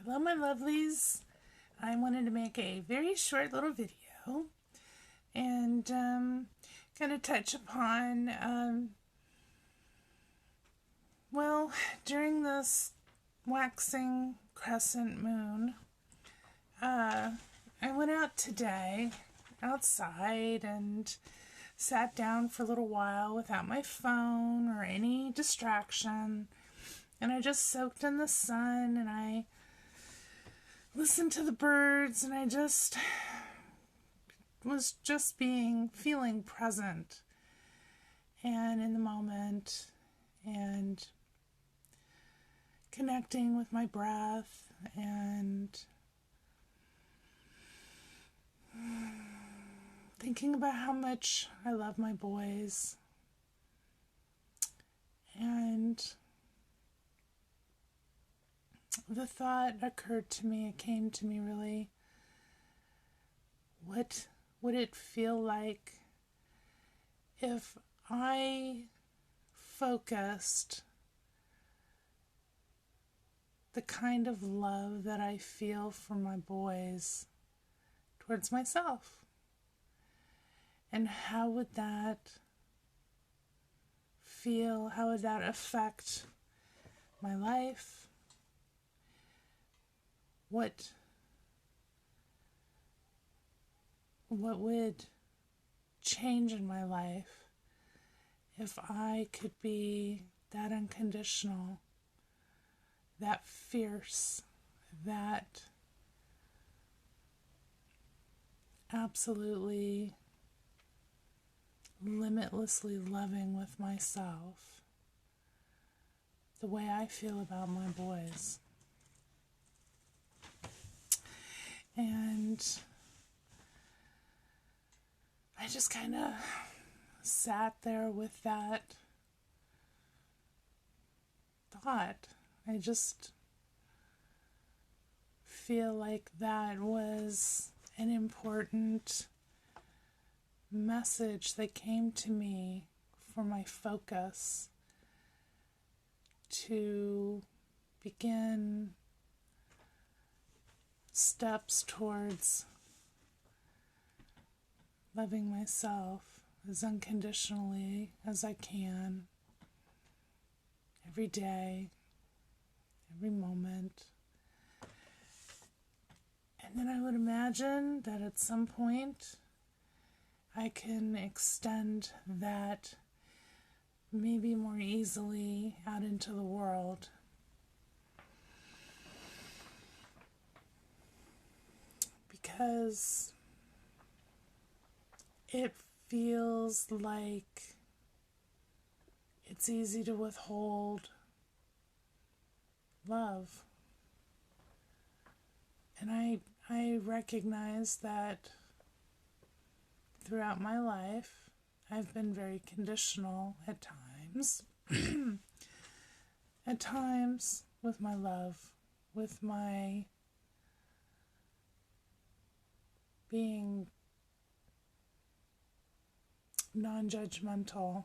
Hello, my lovelies. I wanted to make a very short little video and kind of touch upon, during this waxing crescent moon, I went out today outside and sat down for a little while without my phone or any distraction, and I just soaked in the sun and I listened to the birds, and I just was feeling present and in the moment and connecting with my breath and thinking about how much I love my boys. And the thought occurred to me, it came to me really, what would it feel like if I focused the kind of love that I feel for my boys towards myself? And how would that feel? How would that affect my life? What would change in my life if I could be that unconditional, that fierce, that absolutely limitlessly loving with myself, the way I feel about my boys? And I just kind of sat there with that thought. I just feel like that was an important message that came to me for my focus to begin steps towards loving myself as unconditionally as I can, every day, every moment. And then I would imagine that at some point I can extend that maybe more easily out into the world. Because it feels like it's easy to withhold love. And I recognize that throughout my life, I've been very conditional at times. At times with my love, with my being non-judgmental,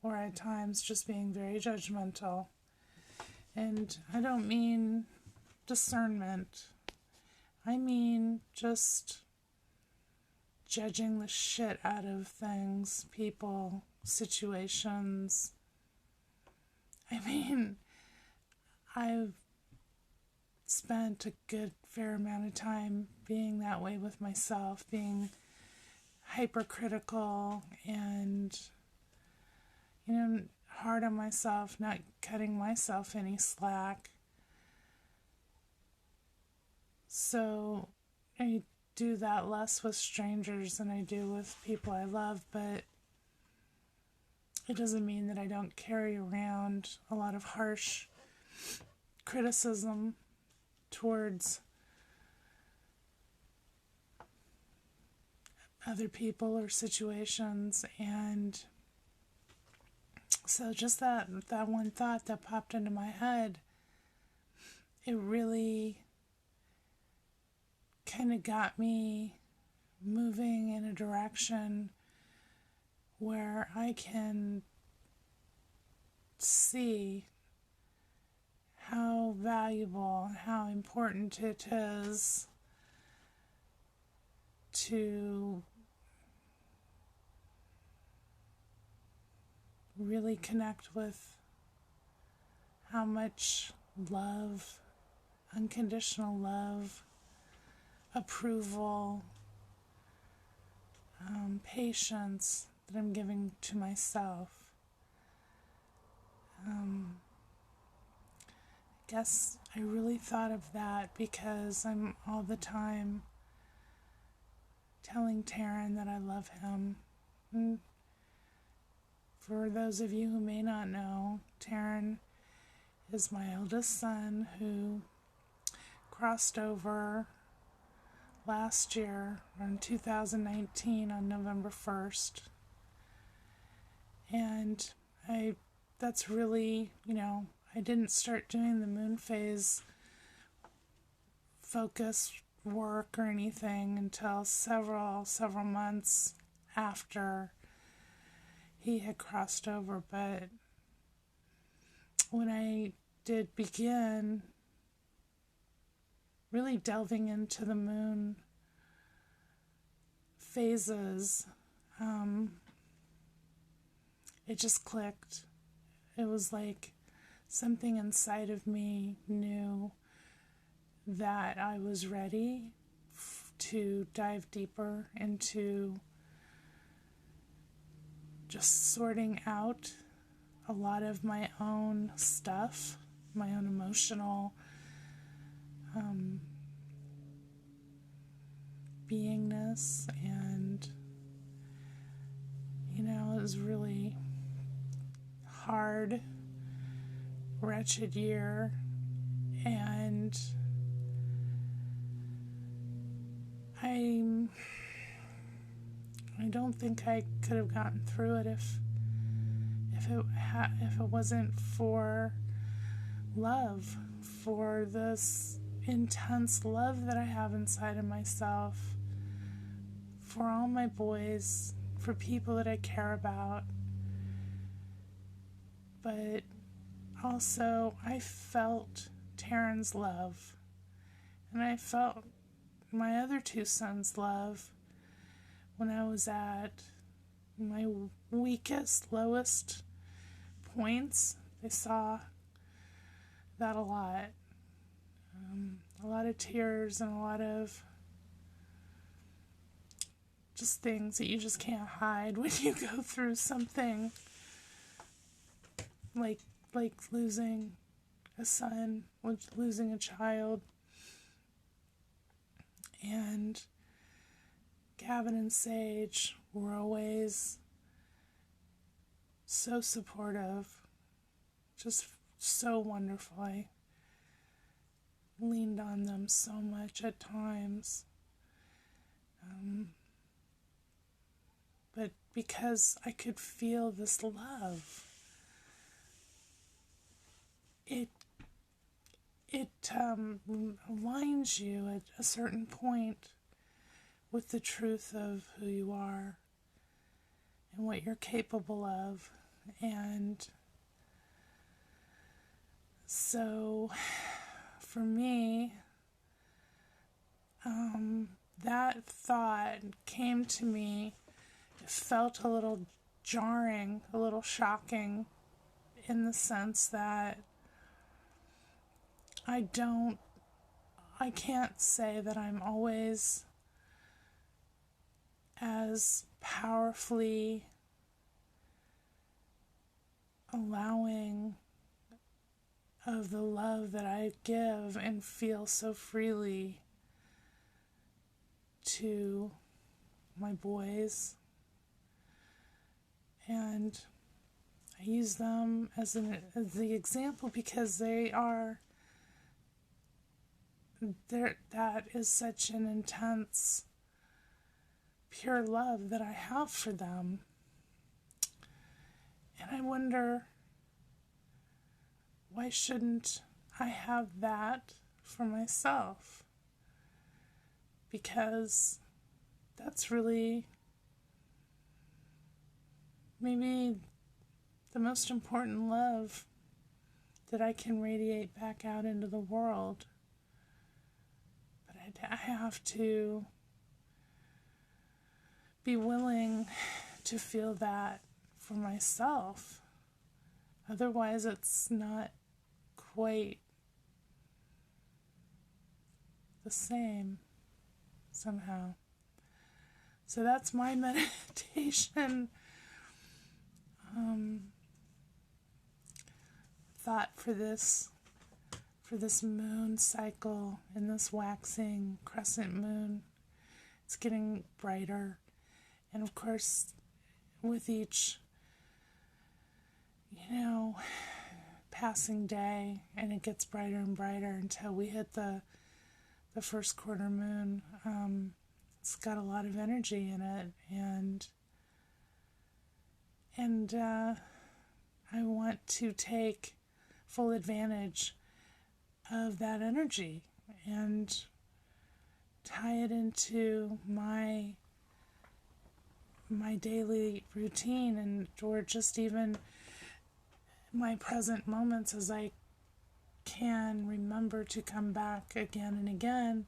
or at times just being very judgmental. And I don't mean discernment. I mean just judging the shit out of things, people, situations. I mean, I've spent a good fair amount of time being that way with myself, being hypercritical and, hard on myself, not cutting myself any slack. So I do that less with strangers than I do with people I love, but it doesn't mean that I don't carry around a lot of harsh criticism towards other people or situations. And so just that one thought that popped into my head, it really kind of got me moving in a direction where I can see how valuable valuable, how important it is to really connect with how much love, unconditional love, approval, patience that I'm giving to myself. I guess I really thought of that because I'm all the time telling Taryn that I love him. And for those of you who may not know, Taryn is my eldest son who crossed over last year in 2019 on November 1st. And that's really, I didn't start doing the moon phase focus work or anything until several months after he had crossed over. But when I did begin really delving into the moon phases, it just clicked. It was like something inside of me knew that I was ready to dive deeper into just sorting out a lot of my own stuff, my own emotional beingness, and it was really hard, wretched year, and I don't think I could have gotten through it if it wasn't for love, for this intense love that I have inside of myself, for all my boys, for people that I care about. But also, I felt Taryn's love, and I felt my other two sons' love when I was at my weakest, lowest points. They saw that a lot. A lot of tears and a lot of just things that you just can't hide when you go through something like losing a son, losing a child. And Gavin and Sage were always so supportive, just so wonderful. I leaned on them so much at times. But because I could feel this love, it aligns you at a certain point with the truth of who you are and what you're capable of. And so for me, that thought came to me. It felt a little jarring, a little shocking, in the sense that I can't say that I'm always as powerfully allowing of the love that I give and feel so freely to my boys. And I use them as the example because that is such an intense, pure love that I have for them. And I wonder, why shouldn't I have that for myself? Because that's really maybe the most important love that I can radiate back out into the world. But I have to be willing to feel that for myself. Otherwise, it's not quite the same somehow. So that's my meditation thought for this moon cycle and this waxing crescent moon. It's getting brighter, and of course with each passing day, and it gets brighter and brighter until we hit the first quarter moon. It's got a lot of energy in it, and I want to take full advantage of that energy and tie it into my daily routine, and or just even my present moments, as I can remember to come back again and again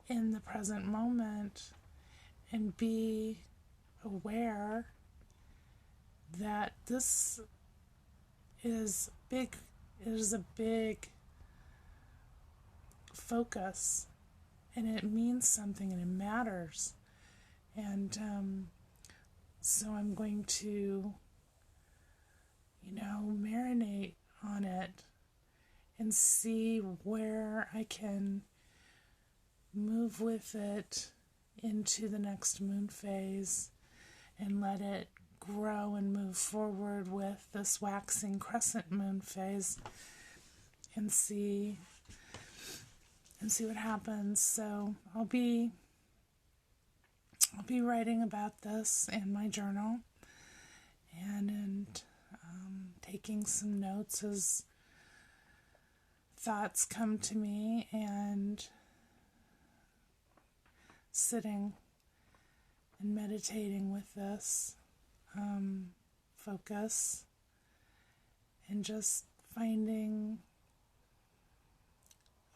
in the present moment and be aware that this is big. It is a big focus, and it means something, and it matters. And so I'm going to marinate on it and see where I can move with it into the next moon phase and let it grow and move forward with this waxing crescent moon phase and see what happens. So I'll be writing about this in my journal and taking some notes as thoughts come to me, and sitting and meditating with this focus, and just finding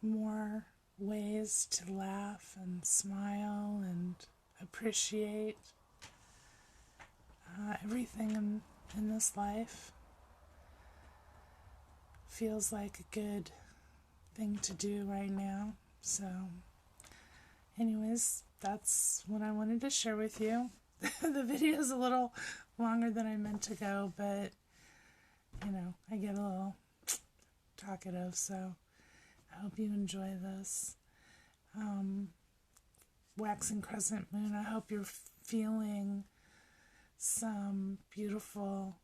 more ways to laugh and smile and appreciate everything in this life. Feels like a good thing to do right now. So anyways, that's what I wanted to share with you. The video is a little longer than I meant to go, but I get a little talkative, so I hope you enjoy this waxing crescent moon. I hope you're feeling some beautiful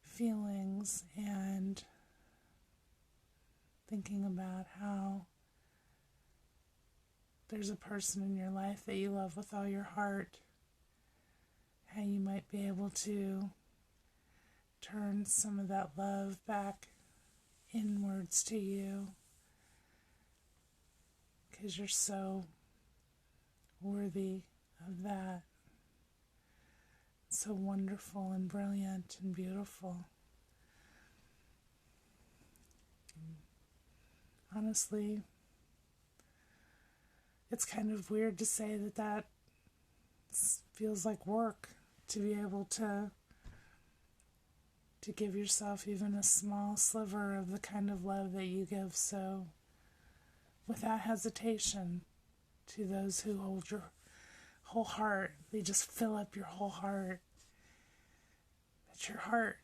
feelings and thinking about how there's a person in your life that you love with all your heart, how you might be able to turn some of that love back inwards to you, because you're so worthy of that. It's so wonderful and brilliant and beautiful. Honestly, it's kind of weird to say that feels like work, to be able to give yourself even a small sliver of the kind of love that you give so without hesitation to those who hold your whole heart. They just fill up your whole heart. That's your heart.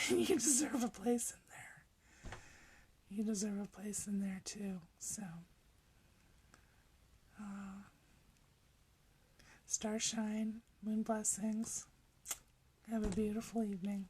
You deserve a place in there. You deserve a place in there too. So, star shine, moon blessings. Have a beautiful evening.